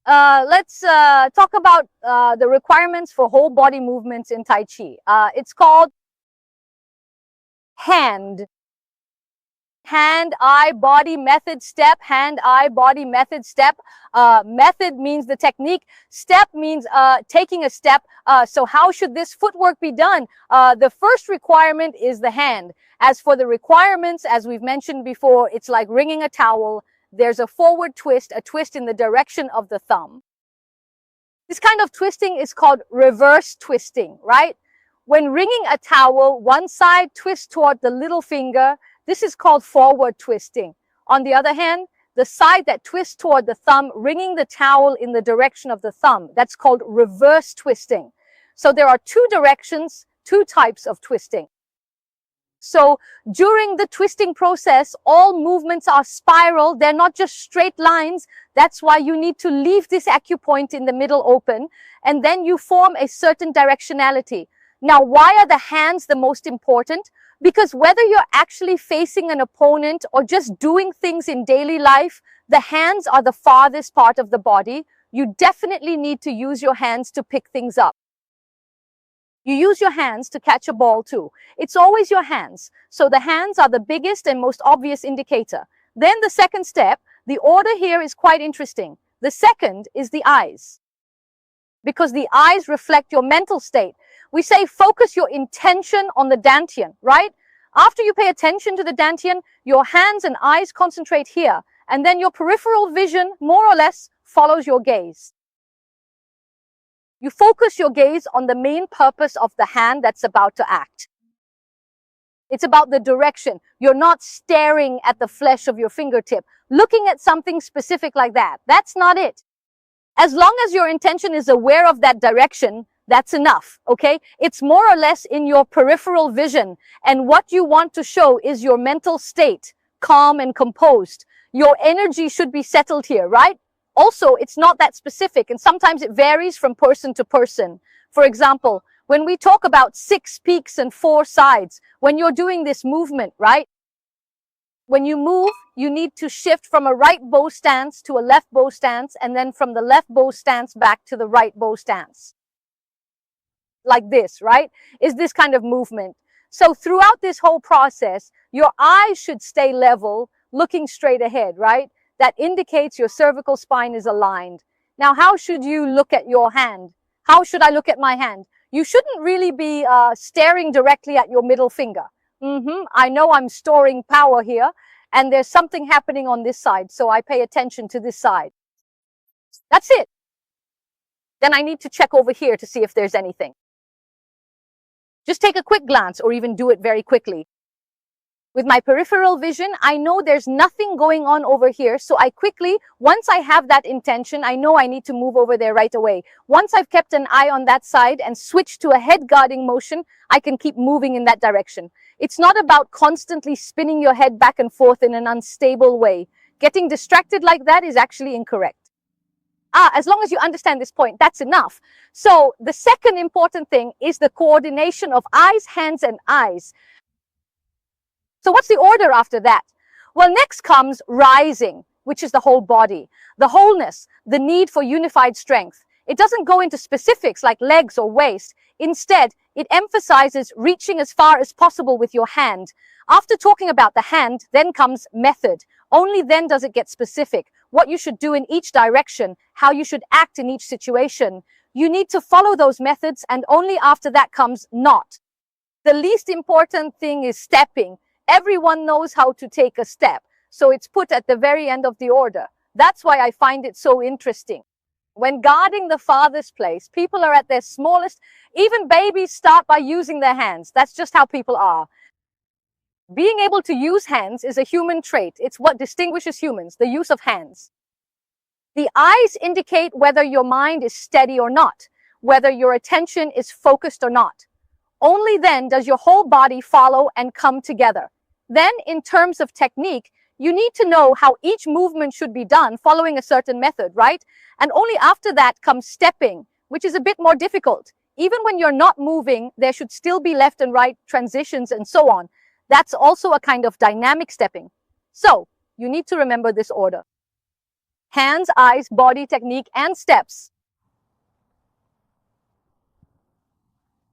Let's talk about the requirements for whole body movements in Tai Chi. It's called hand, eye, body, method, step, hand, eye, body, method, step. Method means the technique. Step means taking a step. So how should this footwork be done? The first requirement is the hand. As for the requirements, as we've mentioned before, it's like wringing a towel. There's a forward twist, a twist in the direction of the thumb. This kind of twisting is called reverse twisting, right? When wringing a towel, one side twists toward the little finger. This is called forward twisting. On the other hand, the side that twists toward the thumb, wringing the towel in the direction of the thumb, that's called reverse twisting. So there are two directions, two types of twisting. So during the twisting process, all movements are spiral. They're not just straight lines. That's why you need to leave this acupoint in the middle open, and then you form a certain directionality. Now, why are the hands the most important? Because whether you're actually facing an opponent or just doing things in daily life, the hands are the farthest part of the body. You definitely need to use your hands to pick things up. You use your hands to catch a ball too. It's always your hands. So the hands are the biggest and most obvious indicator. Then the second step, the order here is quite interesting. The second is the eyes, because the eyes reflect your mental state. We say focus your intention on the dantian, right? After you pay attention to the dantian, your hands and eyes concentrate here, and then your peripheral vision, more or less, follows your gaze. You focus your gaze on the main purpose of the hand that's about to act. It's about the direction. You're not staring at the flesh of your fingertip, looking at something specific like that. That's not it. As long as your intention is aware of that direction, that's enough, okay? It's more or less in your peripheral vision, and what you want to show is your mental state, calm and composed. Your energy should be settled here, right? Also, it's not that specific, and sometimes it varies from person to person. For example, when we talk about 6 peaks and 4 sides, when you're doing this movement, right? When you move, you need to shift from a right bow stance to a left bow stance, and then from the left bow stance back to the right bow stance. Like this, right? Is this kind of movement. So throughout this whole process, your eyes should stay level, looking straight ahead, right? That indicates your cervical spine is aligned. Now, how should you look at your hand? How should I look at my hand? You shouldn't really be staring directly at your middle finger. I know I'm storing power here, and there's something happening on this side, so I pay attention to this side. That's it. Then I need to check over here to see if there's anything. Just take a quick glance, or even do it very quickly. With my peripheral vision, I know there's nothing going on over here, so I quickly, once I have that intention, I know I need to move over there right away. Once I've kept an eye on that side and switched to a head guarding motion, I can keep moving in that direction. It's not about constantly spinning your head back and forth in an unstable way. Getting distracted like that is actually incorrect. As long as you understand this point, that's enough. So the second important thing is the coordination of eyes, hands, and eyes. So what's the order after that? Well, next comes rising, which is the whole body, the wholeness, the need for unified strength. It doesn't go into specifics like legs or waist. Instead, it emphasizes reaching as far as possible with your hand. After talking about the hand, then comes method. Only then does it get specific. What you should do in each direction, how you should act in each situation. You need to follow those methods, and only after that comes not. The least important thing is stepping. Everyone knows how to take a step, so it's put at the very end of the order. That's why I find it so interesting. When guarding the farthest place, people are at their smallest. Even babies start by using their hands. That's just how people are. Being able to use hands is a human trait. It's what distinguishes humans, the use of hands. The eyes indicate whether your mind is steady or not, whether your attention is focused or not. Only then does your whole body follow and come together. Then, in terms of technique, you need to know how each movement should be done following a certain method, right? And only after that comes stepping, which is a bit more difficult. Even when you're not moving, there should still be left and right transitions and so on. That's also a kind of dynamic stepping. So, you need to remember this order. hands, eyes, body, technique, and steps.